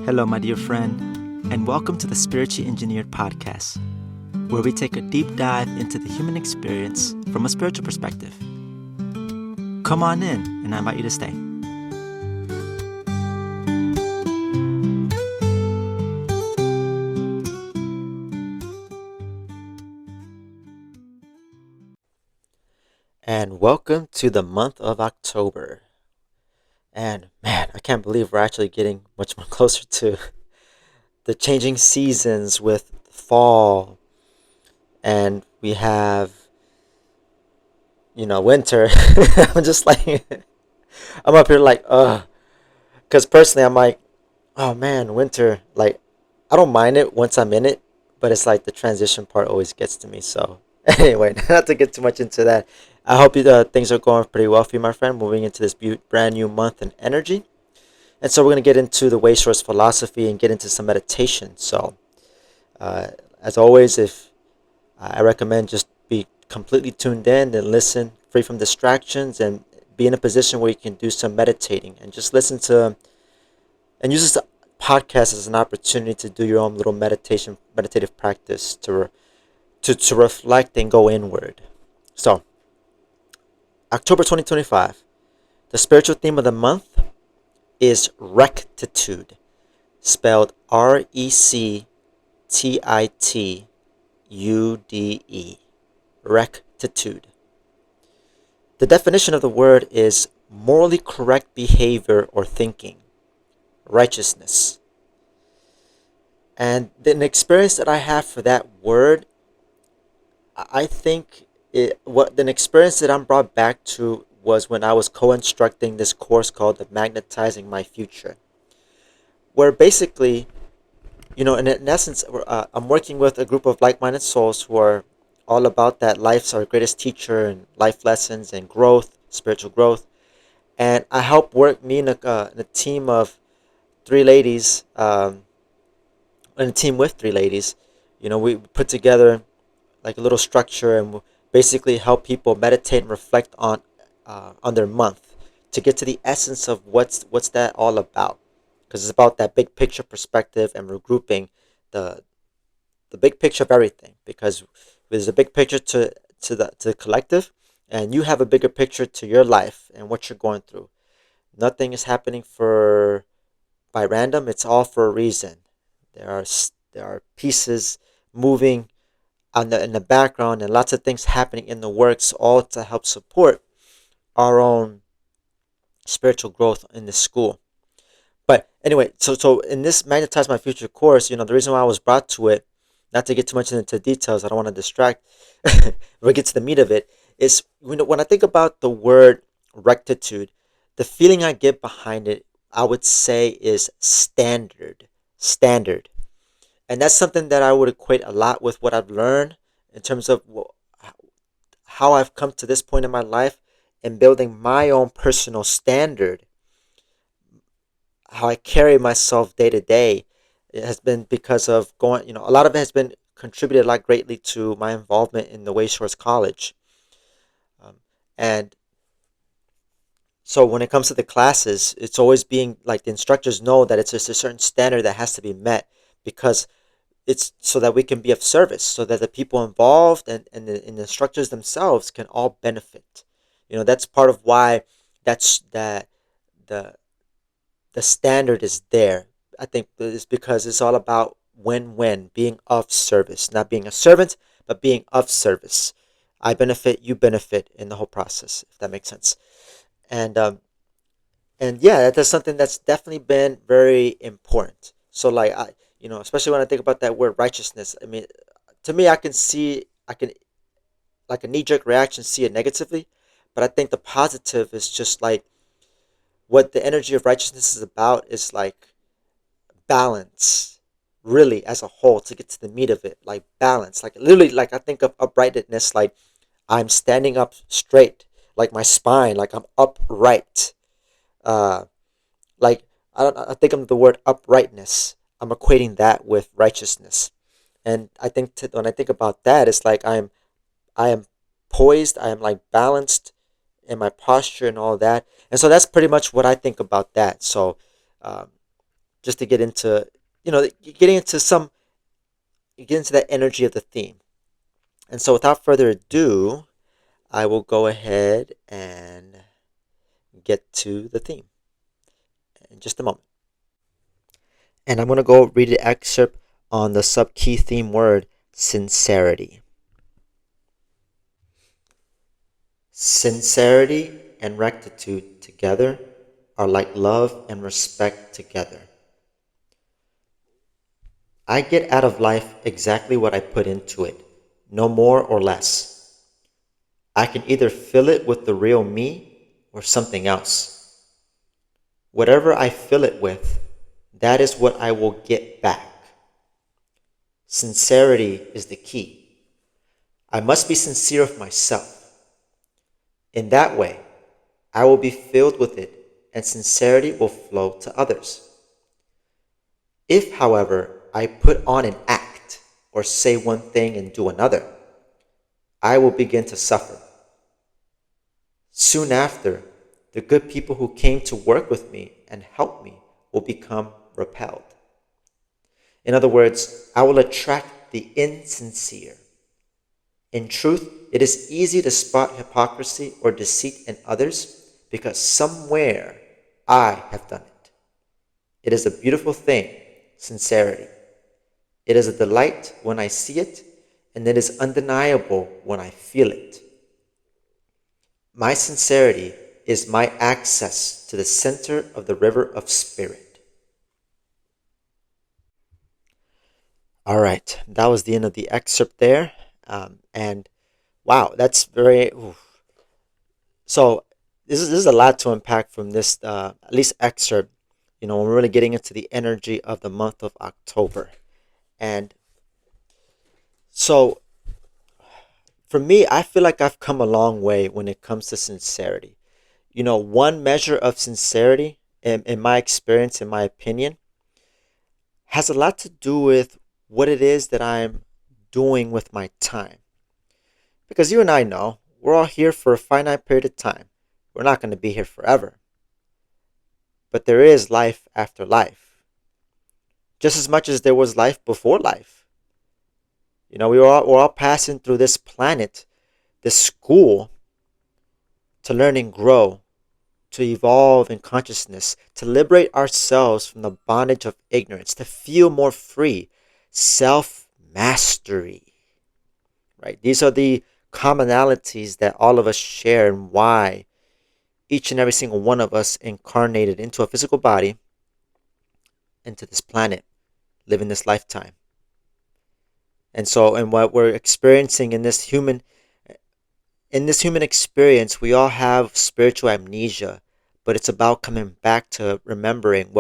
Hello, my dear friend, and welcome to the Spiritually Engineered Podcast, where we take a deep dive into the human experience from a spiritual perspective. Come on in, and I invite you to stay. And welcome to the month of October. And man, I can't believe we're actually getting much more closer to the changing seasons with fall. And we have, winter. I'm just like, I'm up here like, because personally I'm like, oh man, winter. Like, I don't mind it once I'm in it, but it's like the transition part always gets to me. So anyway, not to get too much into that. I hope things are going pretty well for you, my friend, moving into this brand new month and energy. And so we're going to get into the Wayshowers Philosophy and get into some meditation. So as always, if I recommend just be completely tuned in and listen, free from distractions, and be in a position where you can do some meditating and just listen to and use this podcast as an opportunity to do your own little meditative practice to reflect and go inward. So, October 2025, the spiritual theme of the month is Rectitude, spelled Rectitude. Rectitude. The definition of the word is morally correct behavior or thinking, righteousness. And the experience that I have for that word, I think the experience that I'm brought back to was when I was co-instructing this course called the Magnetizing My Future, where basically, in essence, I'm working with a group of like-minded souls who are all about that life's our greatest teacher and life lessons and growth, spiritual growth. And I help work me in a team of three ladies, in a team with three ladies. We put together like a little structure and basically help people meditate and reflect on their month to get to the essence of what's that all about, because it's about that big picture perspective and regrouping the big picture of everything, because there's a big picture to the collective, and you have a bigger picture to your life and what you're going through. Nothing is happening by random. It's all for a reason. There are pieces moving in the background, and lots of things happening in the works, all to help support our own spiritual growth in this school. But anyway, so in this Magnetize My Future course, the reason why I was brought to it, not to get too much into details, I don't want to distract, or get to the meat of it, is when I think about the word rectitude, the feeling I get behind it, I would say, is standard. And that's something that I would equate a lot with what I've learned in terms of how I've come to this point in my life and building my own personal standard. How I carry myself day to day, it has been because of a lot of it has been contributed greatly to my involvement in the Wayshowers College. And so when it comes to the classes, it's always being like the instructors know that it's just a certain standard that has to be met, because it's so that we can be of service, so that the people involved and the instructors themselves can all benefit. That's part of why the standard is there. I think it's because it's all about win-win, being of service, not being a servant, but being of service. I benefit, you benefit in the whole process, if that makes sense. And yeah, that's something that's definitely been very important. So especially when I think about that word righteousness, I mean, to me, I can like a knee-jerk reaction, see it negatively, but I think the positive is just like what the energy of righteousness is about is like balance, really, as a whole, to get to the meat of it, like balance, like literally, like I think of uprightness, like I'm standing up straight, like my spine, like I'm upright. Like I think of the word uprightness. I'm equating that with righteousness, and I think when I think about that, it's like I am poised, I am like balanced in my posture and all that, and so that's pretty much what I think about that. So, um, just to get into, getting into get into that energy of the theme. And so without further ado, I will go ahead and get to the theme in just a moment. And I'm going to go read an excerpt on the sub-key theme word, sincerity. Sincerity and rectitude together are like love and respect together. I get out of life exactly what I put into it, no more or less. I can either fill it with the real me or something else. Whatever I fill it with, that is what I will get back. Sincerity is the key. I must be sincere with myself. In that way, I will be filled with it and sincerity will flow to others. If, however, I put on an act or say one thing and do another, I will begin to suffer. Soon after, the good people who came to work with me and help me will become repelled. In other words, I will attract the insincere. In truth, it is easy to spot hypocrisy or deceit in others because somewhere I have done it. It is a beautiful thing, sincerity. It is a delight when I see it, and it is undeniable when I feel it. My sincerity is my access to the center of the river of spirit. All right, that was the end of the excerpt there. And wow, that's very. Oof. So this is a lot to unpack from this, at least excerpt. When we're really getting into the energy of the month of October, and so for me, I feel like I've come a long way when it comes to sincerity. One measure of sincerity, in my experience, in my opinion, has a lot to do with what it is that I'm doing with my time. Because you and I know, we're all here for a finite period of time. We're not going to be here forever. But there is life after life. Just as much as there was life before life. We're all passing through this planet, this school, to learn and grow, to evolve in consciousness, to liberate ourselves from the bondage of ignorance, to feel more free, self-mastery, right? These are the commonalities that all of us share and why each and every single one of us incarnated into a physical body, into this planet, living this lifetime. And so, and what we're experiencing in this human experience, we all have spiritual amnesia, but it's about coming back to remembering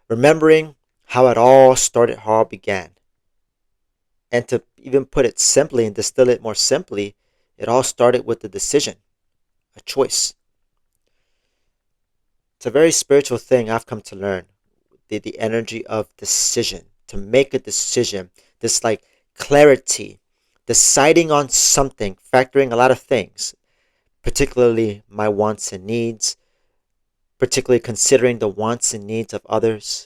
remembering how it all started, how it began. And to even put it simply and distill it more simply, it all started with a decision, a choice. It's a very spiritual thing I've come to learn. The energy of decision, to make a decision, this like clarity, deciding on something, factoring a lot of things, particularly my wants and needs, particularly considering the wants and needs of others,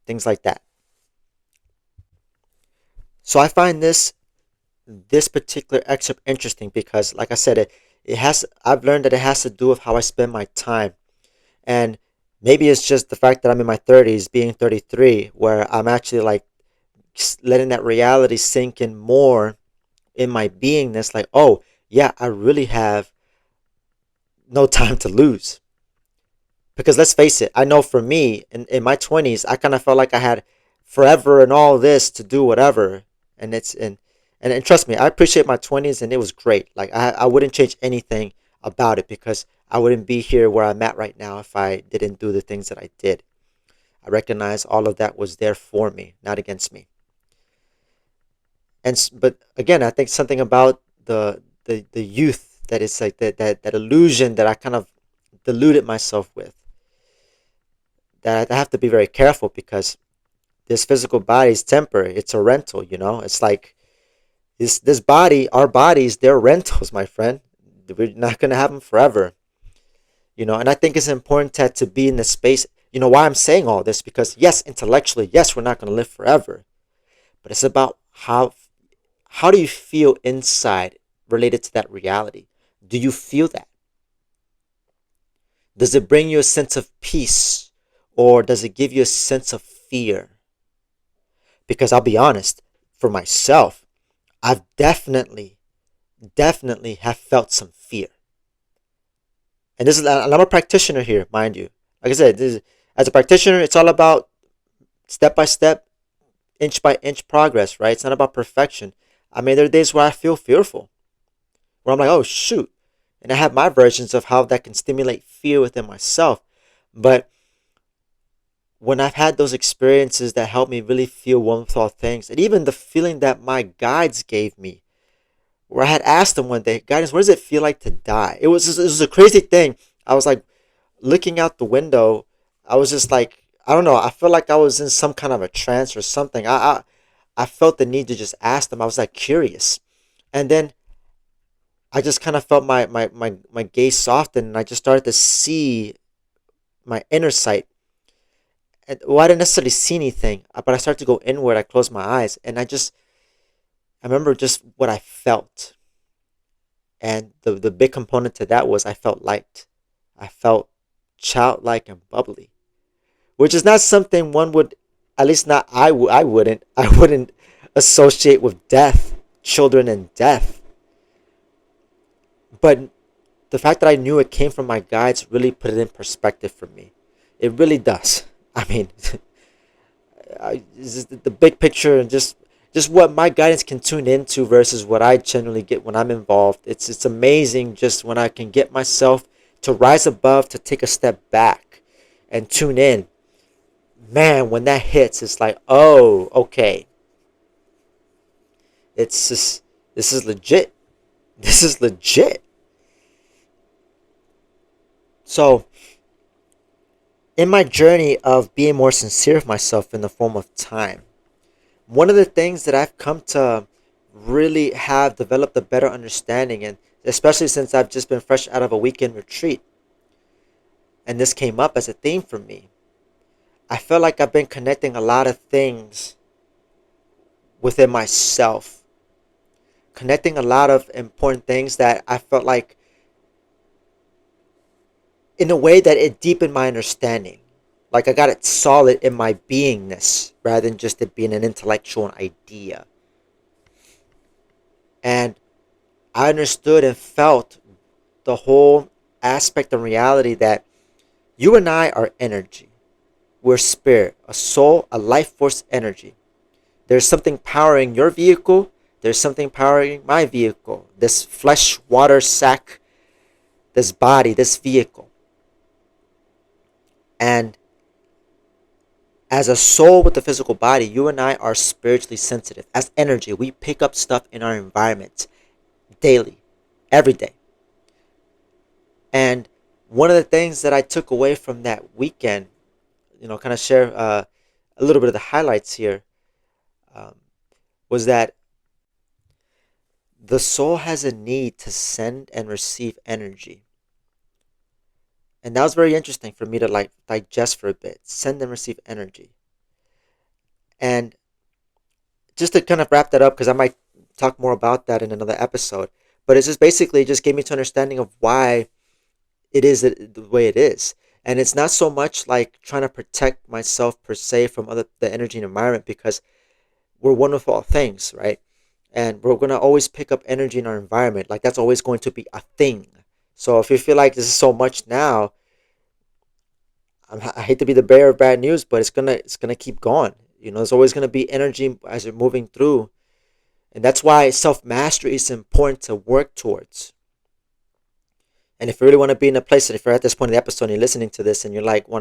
things like that. So I find this particular excerpt interesting because, like I said, I've learned that it has to do with how I spend my time. And maybe it's just the fact that I'm in my 30s, being 33, where I'm actually like letting that reality sink in more in my beingness. Like, oh, yeah, I really have no time to lose. Because let's face it, I know for me, in my 20s, I kind of felt like I had forever and all this to do whatever. And trust me, I appreciate my 20s and it was great. Like, I wouldn't change anything about it because I wouldn't be here where I'm at right now if I didn't do the things that I did. I recognize all of that was there for me, not against me. But again, I think something about the youth that is like that illusion that I kind of deluded myself with. That I have to be very careful because this physical body is temporary. It's a rental, It's like this body, our bodies, they're rentals, my friend. We're not gonna have them forever, And I think it's important to be in the space. Why I'm saying all this? Because yes, intellectually, yes, we're not going to live forever, but it's about how do you feel inside related to that reality? Do you feel that? Does it bring you a sense of peace, or does it give you a sense of fear? Because I'll be honest, for myself, I've definitely have felt some fear. And I'm a practitioner here, mind you. Like I said, as a practitioner, it's all about step by step, inch by inch progress, right? It's not about perfection. I mean, there are days where I feel fearful, where I'm like, oh shoot. And I have my versions of how that can stimulate fear within myself. But when I've had those experiences that help me really feel wonderful things, and even the feeling that my guides gave me, where I had asked them one day, guidance, what does it feel like to die? It was a crazy thing. I was like looking out the window. I was just like, I don't know. I felt like I was in some kind of a trance or something. I felt the need to just ask them. I was like curious, and then I just kind of felt my gaze soften, and I just started to see my inner sight. And well, I didn't necessarily see anything, but I started to go inward. I closed my eyes, and I remember just what I felt. And the big component to that was I felt light. I felt childlike and bubbly, which is not something one would, at least not I wouldn't, I wouldn't associate with death, children and death. But the fact that I knew it came from my guides really put it in perspective for me. It really does. I mean, the big picture and just what my guidance can tune into versus what I generally get when I'm involved. It's amazing just when I can get myself to rise above, to take a step back and tune in. Man, when that hits, it's like, oh, okay. It's just, this is legit. This is legit. So, in my journey of being more sincere with myself in the form of time, one of the things that I've come to really have developed a better understanding, and especially since I've just been fresh out of a weekend retreat, and this came up as a theme for me, I feel like I've been connecting a lot of things within myself, connecting a lot of important things that I felt like in a way that it deepened my understanding. Like I got it solid in my beingness rather than just it being an intellectual idea. And I understood and felt the whole aspect and reality that you and I are energy. We're spirit, a soul, a life force energy. There's something powering your vehicle. There's something powering my vehicle. This flesh, water sack, this body, this vehicle. And as a soul with a physical body, you and I are spiritually sensitive. As energy, we pick up stuff in our environment daily, every day. And one of the things that I took away from that weekend, kind of share a little bit of the highlights here, um, was that the soul has a need to send and receive energy. And that was very interesting for me to like digest for a bit. Send and receive energy. And just to kind of wrap that up, because I might talk more about that in another episode, but it's just basically just gave me to understanding of why it is the way it is. And it's not so much like trying to protect myself per se from the energy and environment, because we're one with all things, right? And we're gonna always pick up energy in our environment. Like that's always going to be a thing. So if you feel like this is so much now, I hate to be the bearer of bad news, but it's gonna keep going. There's always gonna be energy as you're moving through, and that's why self mastery is important to work towards. And if you really want to be in a place, and if you're at this point in the episode and you're listening to this and you're like, you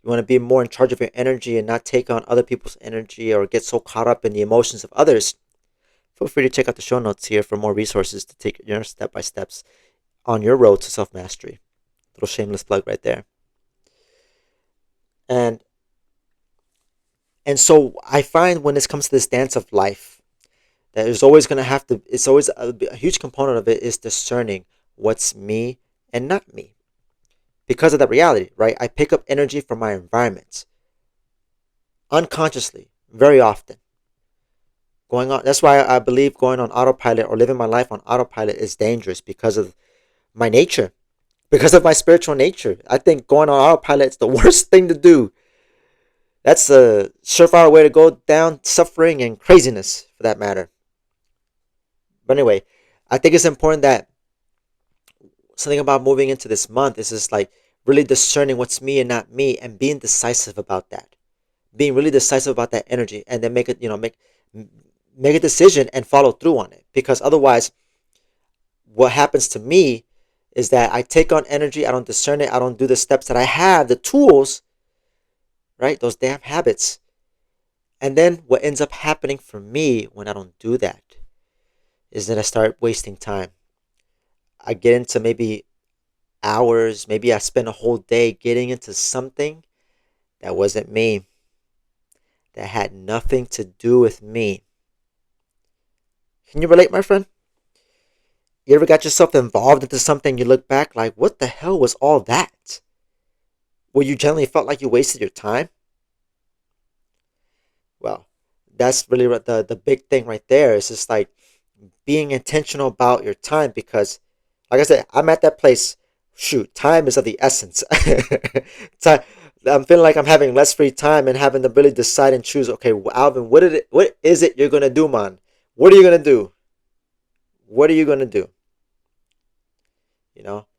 want to be more in charge of your energy and not take on other people's energy or get so caught up in the emotions of others, feel free to check out the show notes here for more resources to take your step by steps on your road to self mastery. Little shameless plug right there. And and so I find when this comes to this dance of life, that there's always going to have to, it's always a huge component of it is discerning what's me and not me. because of that reality, right? I pick up energy from my environment unconsciously very often. Going on, that's why I believe going on autopilot or living my life on autopilot is dangerous because of my nature, because of my spiritual nature. I think going on autopilot is the worst thing to do. That's a surefire way to go down suffering and craziness for that matter. But anyway, I think it's important that something about moving into this month is just like really discerning what's me and not me and being decisive about that. Being really decisive about that energy and then make it, make a decision and follow through on it. Because otherwise, what happens to me is that I take on energy, I don't discern it, I don't do the steps that I have, the tools, right? Those damn habits. And then what ends up happening for me when I don't do that is that I start wasting time. I get into maybe hours, maybe I spend a whole day getting into something that wasn't me, that had nothing to do with me. Can you relate, my friend? You ever got yourself involved into something you look back like, what the hell was all that? Where you generally felt like you wasted your time? Well, that's really the big thing right there. It's just like being intentional about your time because, like I said, I'm at that place. Shoot, time is of the essence. time, I'm feeling like I'm having less free time and having to really decide and choose. Okay, Alvin, what is it you're gonna do, man? What are you gonna do? What are you gonna do?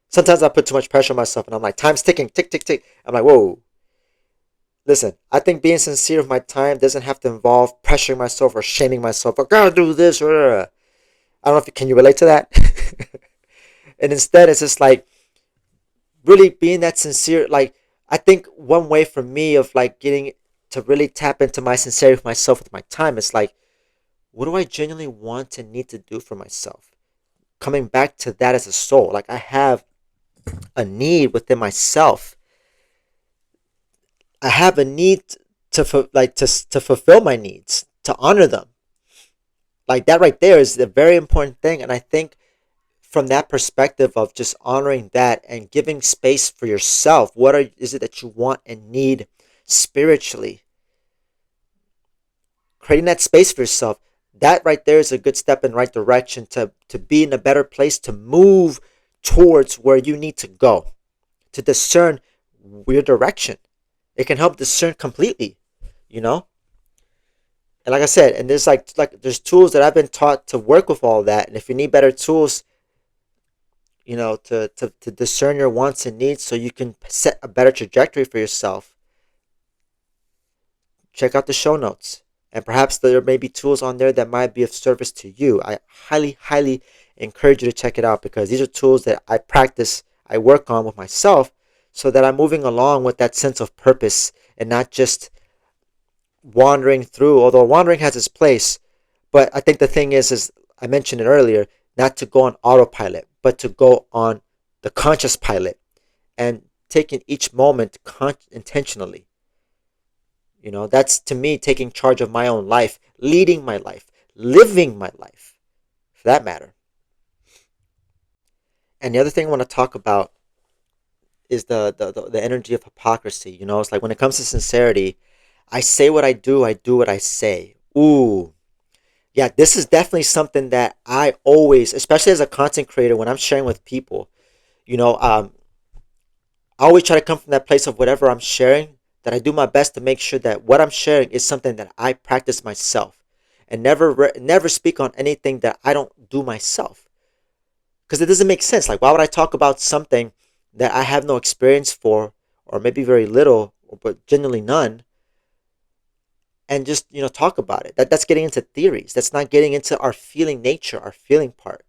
Sometimes I put too much pressure on myself, and I'm like, time's ticking, tick, tick, tick. I'm like, whoa. Listen, I think being sincere with my time doesn't have to involve pressuring myself or shaming myself. I gotta do this. I don't know if can you relate to that. And instead, it's just like really being that sincere. Like I think one way for me of like getting to really tap into my sincerity with myself with my time is like, what do I genuinely want and need to do for myself? Coming back to that as a soul, like I have a need within myself. I have a need to fulfill my needs, to honor them. Like that right there is a very important thing, and I think from that perspective of just honoring that and giving space for yourself, is it that you want and need spiritually? Creating that space for yourself, that right there is a good step in the right direction to be in a better place to move towards where you need to go, to discern your direction. It can help discern completely, you know? And like I said, and there's tools that I've been taught to work with all that. And if you need better tools, to discern your wants and needs so you can set a better trajectory for yourself, check out the show notes. And perhaps there may be tools on there that might be of service to you. I highly, highly encourage you to check it out because these are tools that I practice, I work on with myself so that I'm moving along with that sense of purpose and not just wandering through, although wandering has its place. But I think the thing is I mentioned it earlier, not to go on autopilot, but to go on the conscious pilot and taking each moment intentionally. That's to me taking charge of my own life, leading my life, living my life, for that matter. And the other thing I want to talk about is the energy of hypocrisy. It's like when it comes to sincerity, I say what I do what I say. Ooh, yeah, this is definitely something that I always, especially as a content creator, when I'm sharing with people, you know, um, I always try to come from that place of whatever I'm sharing, that I do my best to make sure that what I'm sharing is something that I practice myself, and never speak on anything that I don't do myself, because it doesn't make sense. Like, why would I talk about something that I have no experience for, or maybe very little, but genuinely none, and just talk about it? That's getting into theories. That's not getting into our feeling nature, our feeling part.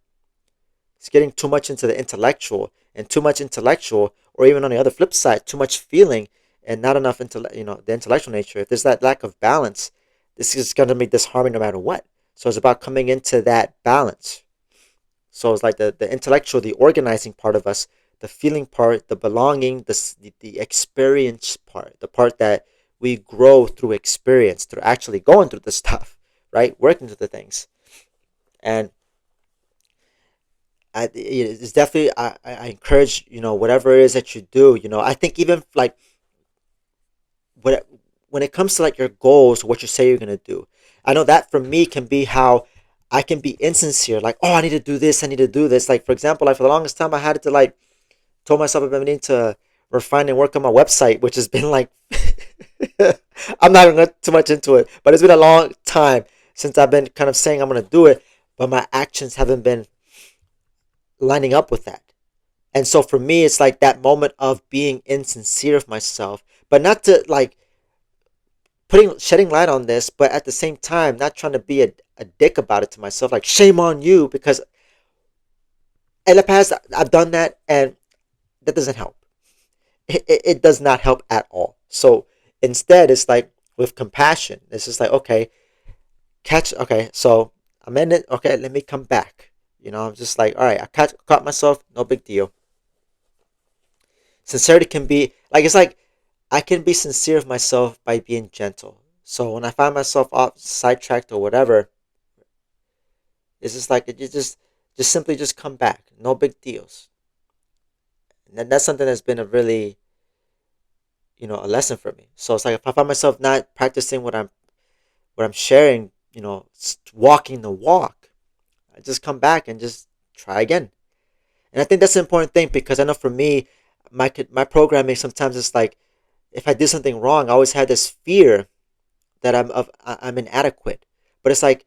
It's getting too much into the intellectual, and too much intellectual, or even on the other flip side, too much feeling and not enough into the intellectual nature. If there's that lack of balance, this is going to be disharmony no matter what. So it's about coming into that balance. So it's like the intellectual, the organizing part of us, the feeling part, the belonging, the experience part, the part that we grow through experience, through actually going through the stuff, right? Working through the things. And it's definitely, I encourage, whatever it is that you do, I think even like what when it comes to like your goals, what you say you're gonna do, I know that for me can be how I can be insincere, like, oh, I need to do this, I need to do this. Like, for example, like for the longest time I had to like told myself I've been needing to refine and work on my website, which has been like I'm not even going too much into it, but it's been a long time since I've been kind of saying I'm gonna do it, but my actions haven't been lining up with that. And so for me, it's like that moment of being insincere with myself, but not to like putting shedding light on this, but at the same time, not trying to be a dick about it to myself, like shame on you, because in the past I've done that, and that doesn't help. It does not help at all. So instead, it's like with compassion. It's just like, okay, catch. Okay, so I'm in it. Okay, let me come back. I'm just like, all right, I caught myself. No big deal. Sincerity can be like, it's like I can be sincere with myself by being gentle. So when I find myself off sidetracked or whatever, it's just like you just simply just come back. No big deals. And that's something that's been a really a lesson for me. So it's like if I find myself not practicing what I'm sharing, walking the walk, I just come back and just try again. And I think that's an important thing, because I know for me, my programming sometimes it's like if I do something wrong, I always had this fear that I'm inadequate. But it's like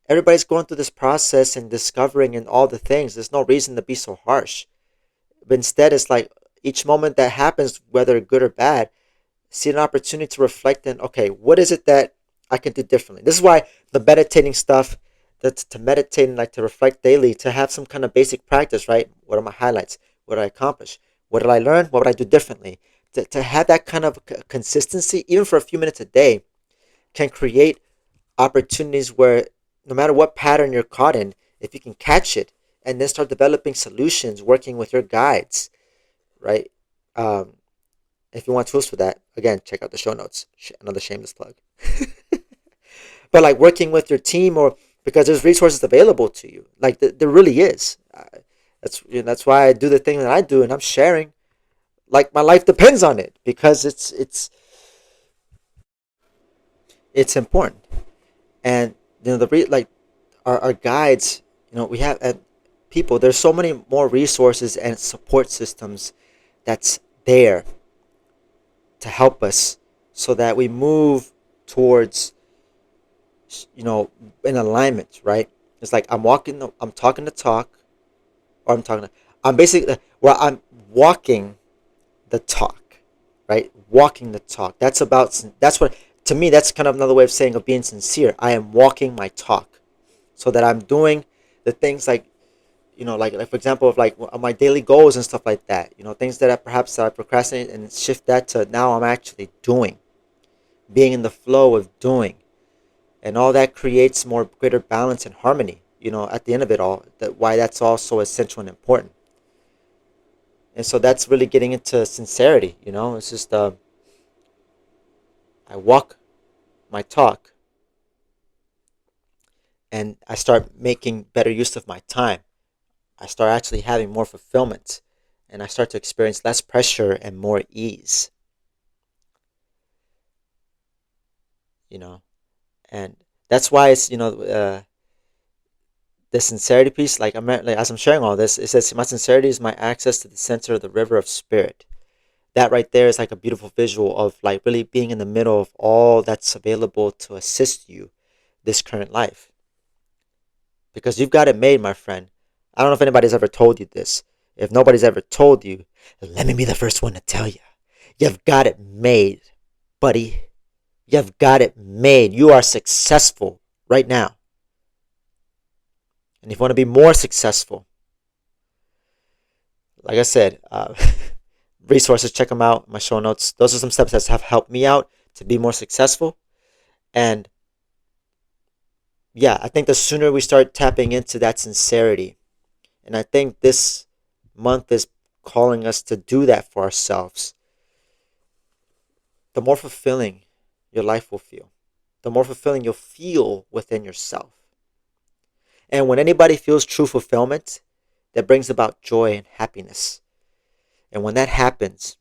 everybody's going through this process and discovering and all the things. There's no reason to be so harsh. But instead, it's like each moment that happens, whether good or bad, see an opportunity to reflect on, okay, what is it that I can do differently? This is why the meditating stuff, that's to meditate and like to reflect daily, to have some kind of basic practice, right? What are my highlights? What did I accomplish? What did I learn? What would I do differently? To have that kind of consistency, even for a few minutes a day, can create opportunities where no matter what pattern you're caught in, if you can catch it and then start developing solutions, working with your guides, right? Um, if you want tools for that, again, check out the show notes. Another shameless plug. But like working with your team, or because there's resources available to you, like there really is. That's why I do the thing that I do, and I'm sharing. Like my life depends on it, because it's important. And like our guides, we have people. There's so many more resources and support systems that's there to help us, so that we move towards in alignment, right? It's like I'm talking the talk, or I'm basically, well, I'm walking the talk, right? Walking the talk. That's what, to me, that's kind of another way of saying, of being sincere. I am walking my talk, so that I'm doing the things like, like for example, of like my daily goals and stuff like that. Things that I procrastinate, and shift that to now I'm actually doing, being in the flow of doing. And all that creates more greater balance and harmony, at the end of it all, why that's all so essential and important. And so that's really getting into sincerity. It's just I walk my talk, and I start making better use of my time. I start actually having more fulfillment, and I start to experience less pressure and more ease. you know and that's why it's, the sincerity piece, like as I'm sharing all this, it says my sincerity is my access to the center of the river of spirit. That right there is like a beautiful visual of like really being in the middle of all that's available to assist you this current life, because you've got it made, my friend. I don't know if anybody's ever told you this. If nobody's ever told you, let me be the first one to tell you. You've got it made, buddy. You've got it made. You are successful right now. And if you want to be more successful, like I said, resources, check them out. My show notes. Those are some steps that have helped me out to be more successful. And yeah, I think the sooner we start tapping into that sincerity, and I think this month is calling us to do that for ourselves, the more fulfilling your life will feel. The more fulfilling you'll feel within yourself. And when anybody feels true fulfillment, that brings about joy and happiness. And when that happens,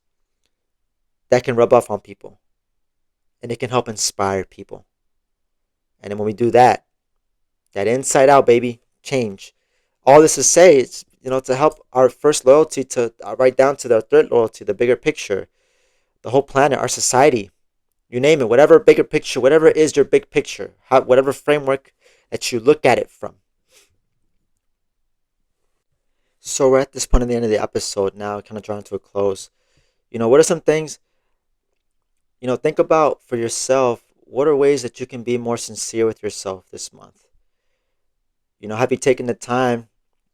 that can rub off on people and it can help inspire people. And then when we do that, that inside out, baby, change. All this to say is, to help our first loyalty to right down to the third loyalty, the bigger picture, the whole planet, our society, you name it, whatever bigger picture, whatever is your big picture, whatever framework that you look at it from. So we're at this point at the end of the episode now, kind of drawing to a close. What are some things, think about for yourself, what are ways that you can be more sincere with yourself this month? Have you taken the time,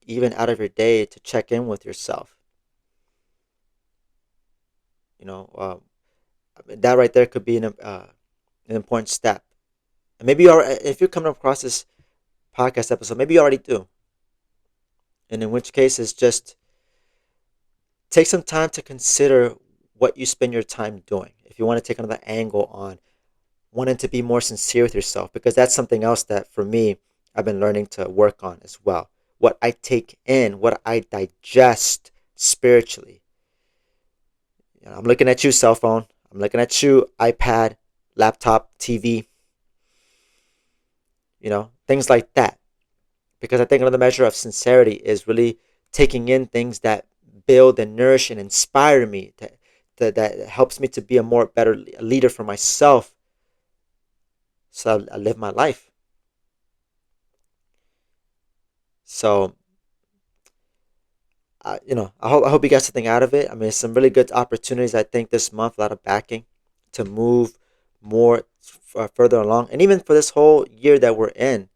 even out of your day, to check in with yourself? You know, that right there could be an important step. And maybe if you're coming across this podcast episode, maybe you already do. And in which case, it's just take some time to consider what you spend your time doing. If you want to take another angle on wanting to be more sincere with yourself, because that's something else that for me, I've been learning to work on as well. What I take in, what I digest spiritually. I'm looking at you, cell phone. I'm looking at you, iPad, laptop, TV. Things like that. Because I think another measure of sincerity is really taking in things that build and nourish and inspire me, that helps me to be a better leader for myself, so I live my life. So, I hope you got something out of it. I mean, some really good opportunities, I think, this month, a lot of backing to move more further along. And even for this whole year that we're in,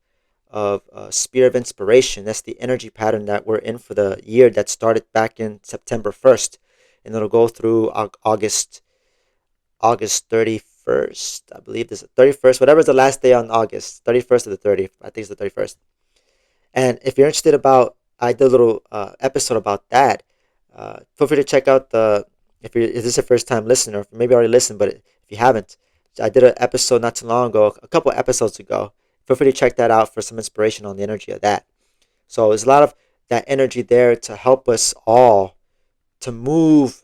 of Spear of Inspiration. That's the energy pattern that we're in for the year that started back in September 1st. And it'll go through August 31st. I believe this is 31st. Whatever's the last day on August. 31st or the 30th. I think it's the 31st. And if you're interested I did a little episode about that. Feel free to check out if this is a first time listener, or maybe already listened, but if you haven't, I did an episode not too long ago, a couple episodes ago. Feel free to check that out for some inspiration on the energy of that. So there's a lot of that energy there to help us all to move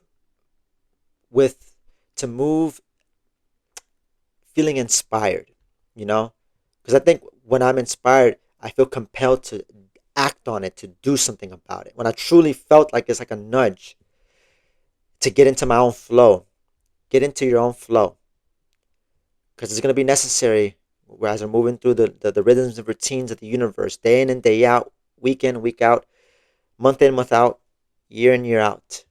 feeling inspired, because I think when I'm inspired, I feel compelled to act on it, to do something about it. When I truly felt like it's like a nudge to get into my own flow, get into your own flow, because it's going to be necessary as we're moving through the rhythms and routines of the universe, day in and day out, week in, week out, month in, month out, year in, year out.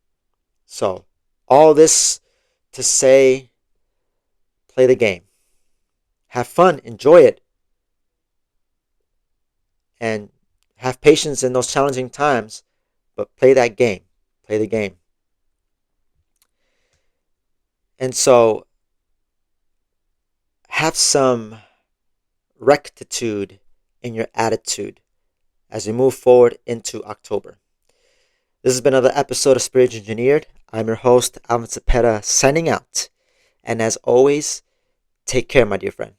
So, all this to say, play the game. Have fun, enjoy it, and have patience in those challenging times, but play that game. Play the game. And so, have some rectitude in your attitude as we move forward into October. This has been another episode of Spirit Engineered. I'm your host, Alvin Cepeda, signing out. And as always, take care, my dear friend.